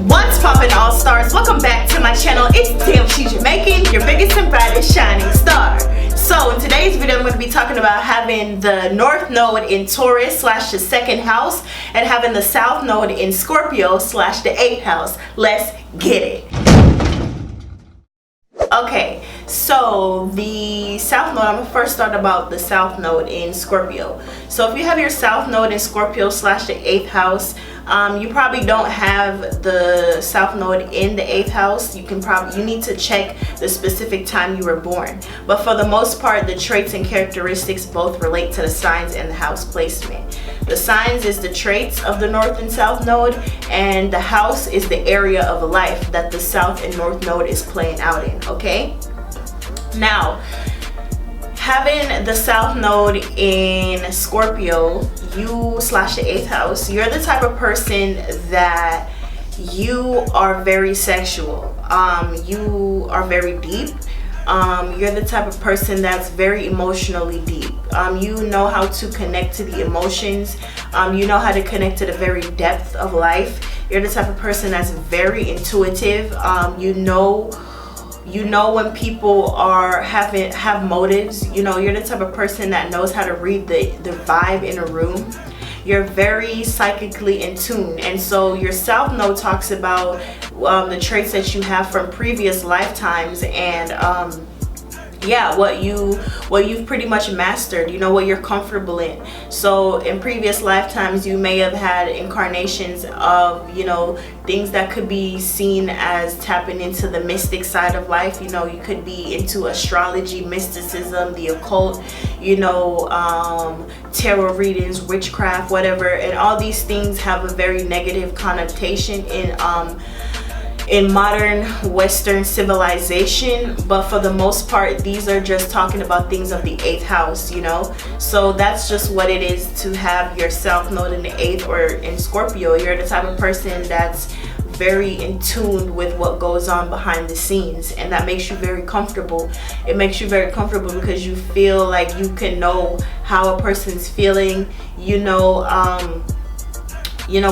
What's poppin', all stars? Welcome back to my channel. It's DAMNSHEJAMAICAN, your biggest and brightest shining star. So in today's video, I'm going to be talking about having the North Node in Taurus / the second house and having the South Node in Scorpio / the 8th house. Let's get it. Okay, so the South Node, I'm going to first start about the South Node in Scorpio. So if you have your South Node in Scorpio / the 8th house, you probably don't have the South Node in the 8th house. You need to check the specific time you were born. But for the most part, the traits and characteristics both relate to the signs and the house placement. The signs is the traits of the North and South Node, and the house is the area of life that the South and North Node is playing out in, okay? Now, having the South Node in Scorpio, you / the 8th house, you're the type of person that you are very sexual. You are very deep. You're the type of person that's very emotionally deep. You know how to connect to the emotions. You know how to connect to the very depth of life. You're the type of person that's very intuitive. You know when people have motives. You know, you're the type of person that knows how to read the vibe in a room. You're very psychically in tune, and so your South Node talks about the traits that you have from previous lifetimes, and yeah, what you've pretty much mastered, you know, what you're comfortable in. So in previous lifetimes, you may have had incarnations of, you know, things that could be seen as tapping into the mystic side of life. You know, you could be into astrology, mysticism, the occult, you know, tarot readings, witchcraft, whatever, and all these things have a very negative connotation in modern Western civilization. But for the most part, these are just talking about things of the 8th house, you know. So that's just what it is to have your South Node in the 8th or in Scorpio. You're the type of person that's very in tune with what goes on behind the scenes, and that makes you very comfortable. It makes you very comfortable because you feel like you can know how a person's feeling, you know,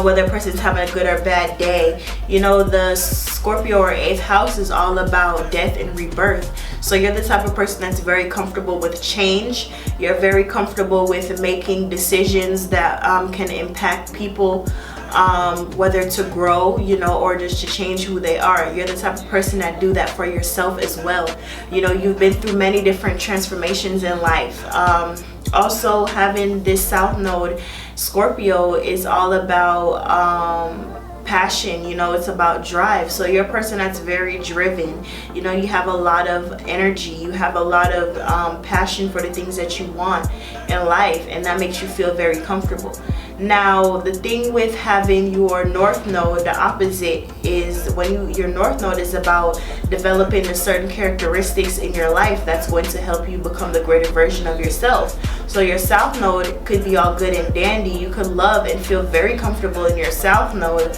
whether a person's having a good or bad day. You know, the Scorpio or 8th house is all about death and rebirth. So you're the type of person that's very comfortable with change. You're very comfortable with making decisions that can impact people, whether to grow, you know, or just to change who they are. You're the type of person that do that for yourself as well. You know, you've been through many different transformations in life. Also, having this South Node, Scorpio, is all about passion. You know, it's about drive. So you're a person that's very driven. You know, you have a lot of energy. You have a lot of passion for the things that you want in life, and that makes you feel very comfortable. Now, the thing with having your North Node, the opposite is when your North Node is about developing the certain characteristics in your life that's going to help you become the greater version of yourself. So your South Node could be all good and dandy. You could love and feel very comfortable in your South Node.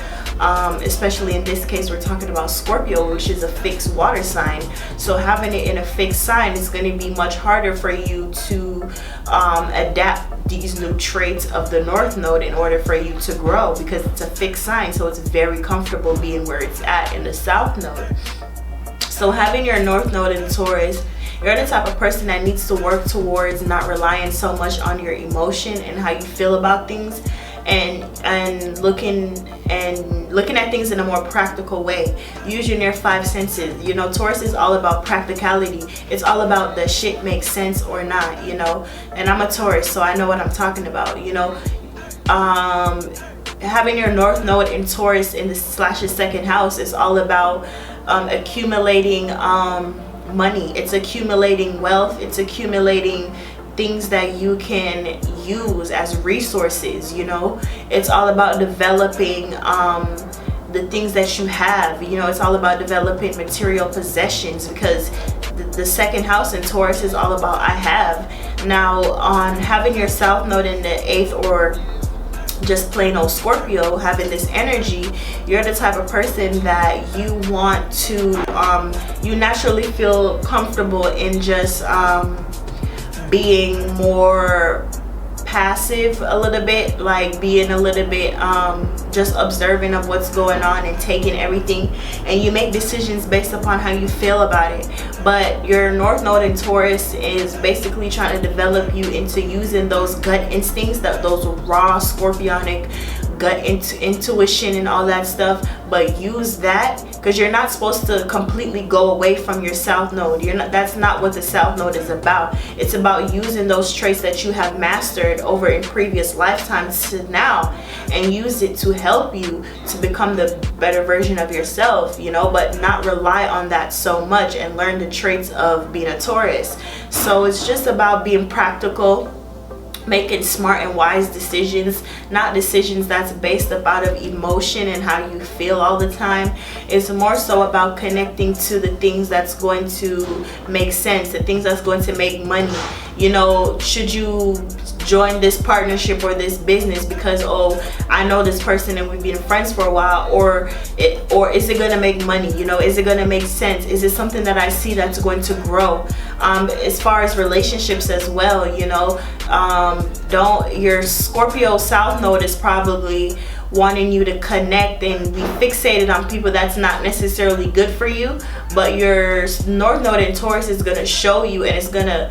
Especially in this case, we're talking about Scorpio, which is a fixed water sign. So having it in a fixed sign is going to be much harder for you to adapt these new traits of the North Node in order for you to grow, because it's a fixed sign. So it's very comfortable being where it's at in the South Node. So having your North Node in Taurus, you're the type of person that needs to work towards not relying so much on your emotion and how you feel about things, and looking at things in a more practical way, using your 5 senses. You know, Taurus is all about practicality. It's all about the shit makes sense or not, you know. And I'm a Taurus, so I know what I'm talking about, you know. Having your North Node in Taurus in the / the second house is all about accumulating money. It's accumulating wealth. It's accumulating things that you can use as resources. You know, it's all about developing the things that you have. You know, it's all about developing material possessions, because the second house in Taurus is all about I have. Now, on having your South Node in the 8th or just plain old Scorpio, having this energy, you're the type of person that you want to you naturally feel comfortable in just being more passive a little bit, like being a little bit just observant of what's going on and taking everything, and you make decisions based upon how you feel about it. But your North Node in Taurus is basically trying to develop you into using those gut instincts, that those raw Scorpionic gut intuition and all that stuff, but use that, because you're not supposed to completely go away from your South Node. That's not what the South Node is about. It's about using those traits that you have mastered over in previous lifetimes to now, and use it to help you to become the better version of yourself, you know, but not rely on that so much, and learn the traits of being a Taurus. So it's just about being practical, making smart and wise decisions, not decisions that's based up out of emotion and how you feel all the time. It's more so about connecting to the things that's going to make sense, the things that's going to make money. You know, should you join this partnership or this business because, oh, I know this person and we've been friends for a while, or is it gonna make money? You know, is it gonna make sense? Is it something that I see that's going to grow? As far as relationships as well, you know, your Scorpio South Node is probably wanting you to connect and be fixated on people that's not necessarily good for you, but your North Node in Taurus is going to show you, and it's going to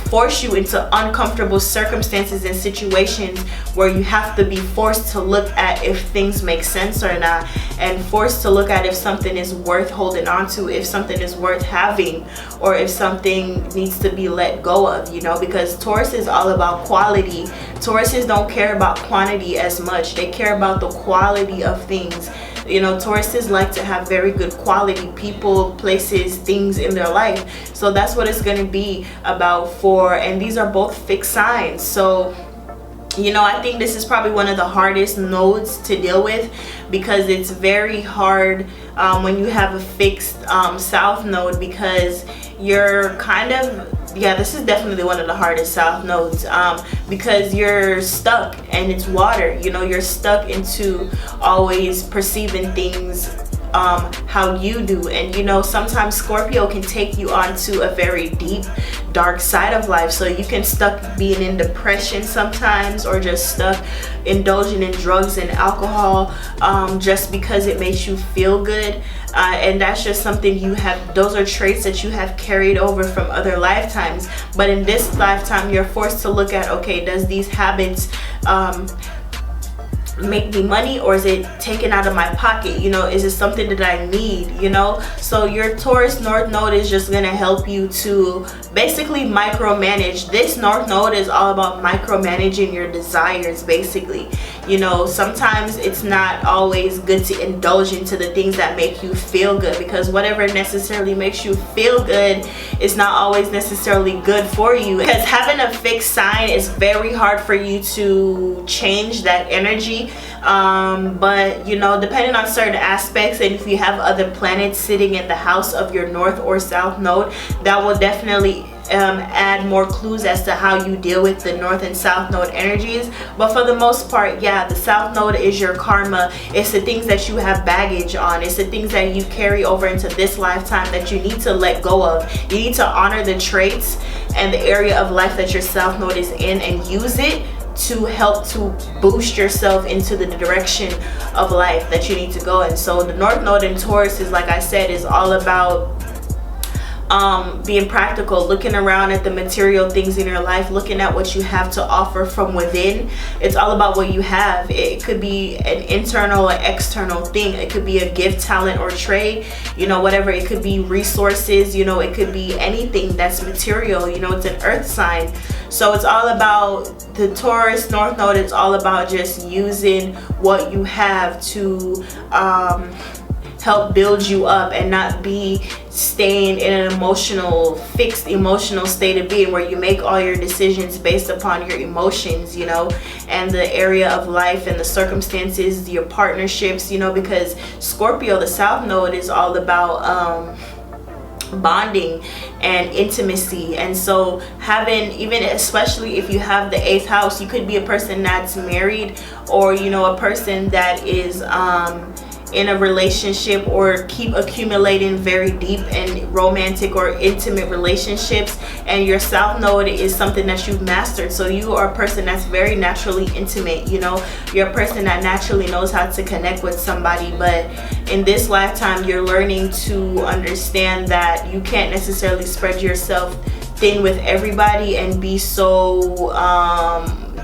force you into uncomfortable circumstances and situations where you have to be forced to look at if things make sense or not, and forced to look at if something is worth holding on to, if something is worth having, or if something needs to be let go of, you know, because Taurus is all about quality. Tauruses don't care about quantity as much. They care about the quality of things. You know, Tauruses like to have very good quality people, places, things in their life. So that's what it's going to be about for, and these are both fixed signs. So, you know, I think this is probably one of the hardest nodes to deal with, because it's very hard when you have a fixed South Node, because you're kind of, yeah, this is definitely one of the hardest South Nodes, because you're stuck, and it's water. You know, you're stuck into always perceiving things how you do. And you know, sometimes Scorpio can take you onto a very deep, dark side of life. So you can stuck being in depression sometimes, or just stuck indulging in drugs and alcohol just because it makes you feel good. And that's just something you have, those are traits that you have carried over from other lifetimes. But in this lifetime, you're forced to look at, okay, does these habits make me money, or is it taken out of my pocket? You know, is it something that I need? You know, so your Taurus North Node is just going to help you to basically micromanage. This North Node is all about micromanaging your desires, basically. You know, sometimes it's not always good to indulge into the things that make you feel good, because whatever necessarily makes you feel good is not always necessarily good for you. Because having a fixed sign is very hard for you to change that energy. But you know, depending on certain aspects, and if you have other planets sitting in the house of your North or South Node, that will definitely add more clues as to how you deal with the North and South Node energies. But for the most part, yeah, the South Node is your karma. It's the things that you have baggage on. It's the things that you carry over into this lifetime that you need to let go of. You need to honor the traits and the area of life that your South Node is in, and use it to help to boost yourself into the direction of life that you need to go in. So the North Node in Taurus is, like I said, is all about being practical, looking around at the material things in your life, looking at what you have to offer from within. It's all about what you have. It could be an internal or external thing. It could be a gift, talent, or trade, you know, whatever. It could be resources, you know, it could be anything that's material. You know, it's an earth sign. So it's all about the Taurus North Node. It's all about just using what you have to help build you up, and not be staying in an fixed emotional state of being where you make all your decisions based upon your emotions, you know, and the area of life and the circumstances, your partnerships, you know, because Scorpio, the South Node, is all about bonding and intimacy. And so having, even especially if you have the 8th house, you could be a person that's married, or you know, a person that is in a relationship or keep accumulating very deep and romantic or intimate relationships, and your South Node is something that you've mastered. So you are a person that's very naturally intimate, you know, you're a person that naturally knows how to connect with somebody, but in this lifetime you're learning to understand that you can't necessarily spread yourself thin with everybody and be so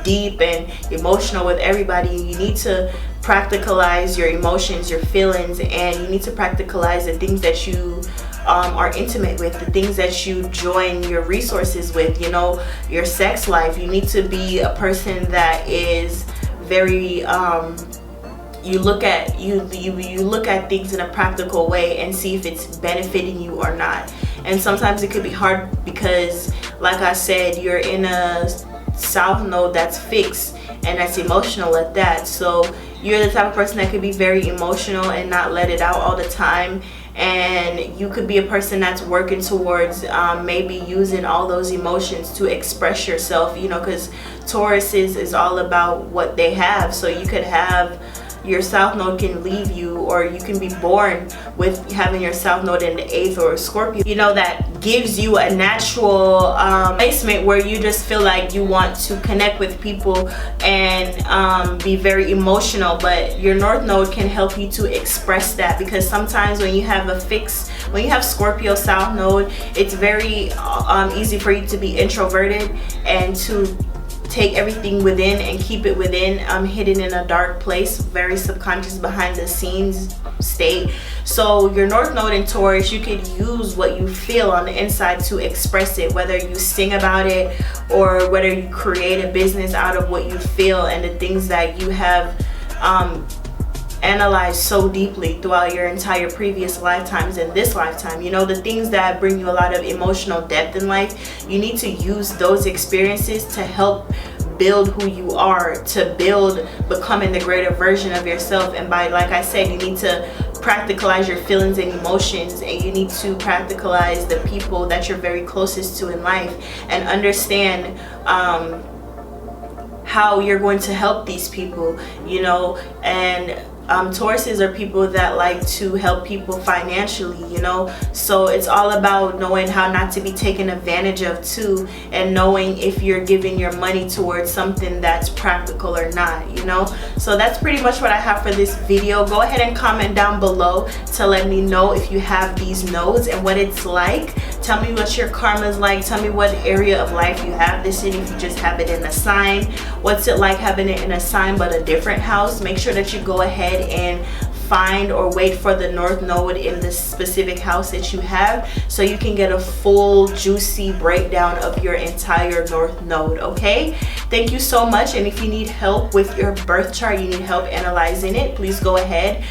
deep and emotional with everybody. You need to practicalize your emotions, your feelings, and you need to practicalize the things that you are intimate with, the things that you join your resources with, you know, your sex life. You need to be a person that is very you look at things in a practical way and see if it's benefiting you or not. And sometimes it could be hard because, like I said, you're in a South Node that's fixed and that's emotional at that. So you're the type of person that could be very emotional and not let it out all the time, and you could be a person that's working towards maybe using all those emotions to express yourself, you know, because Taurus is all about what they have. So you could have your South Node can leave you, or you can be born with having your South Node in the 8th or Scorpio, you know, that gives you a natural placement where you just feel like you want to connect with people and be very emotional. But your North Node can help you to express that, because sometimes when you have Scorpio South Node, it's very easy for you to be introverted and to take everything within and keep it within, hidden in a dark place, very subconscious, behind the scenes state. So your North Node in Taurus, you could use what you feel on the inside to express it, whether you sing about it or whether you create a business out of what you feel and the things that you have analyzed so deeply throughout your entire previous lifetimes and this lifetime. You know, the things that bring you a lot of emotional depth in life, you need to use those experiences to help build who you are, to build becoming the greater version of yourself. And by, like I said, you need to practicalize your feelings and emotions, and you need to practicalize the people that you're very closest to in life and understand how you're going to help these people, you know. And Tauruses are people that like to help people financially, you know. So it's all about knowing how not to be taken advantage of too, and knowing if you're giving your money towards something that's practical or not, you know. So that's pretty much what I have for this video. Go ahead and comment down below to let me know if you have these nodes and what it's like. Tell me what your karma is like. Tell me what area of life you have this in, if you just have it in a sign. What's it like having it in a sign but a different house? Make sure that you go ahead and find or wait for the North Node in the specific house that you have, so you can get a full juicy breakdown of your entire North Node. Okay, thank you so much. And if you need help with your birth chart, you need help analyzing it, please go ahead,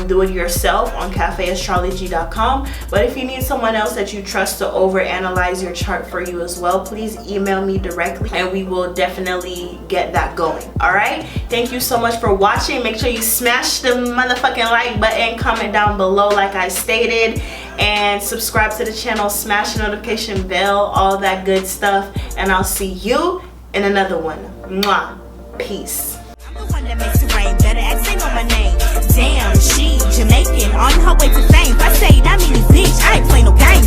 do it yourself on cafeastrology.com. But if you need someone else that you trust to over analyze your chart for you as well, please email me directly and we will definitely get that going. All right, thank you so much for watching. Make sure you smash the motherfucking like button, comment down below like I stated, and subscribe to the channel, smash the notification bell, all that good stuff, and I'll see you in another one. Mwah. Peace. I'm the one that makes it rain. Better ask, ain't know my name. Damn, she Jamaican on her way to fame. If I say that means bitch, I ain't play no games.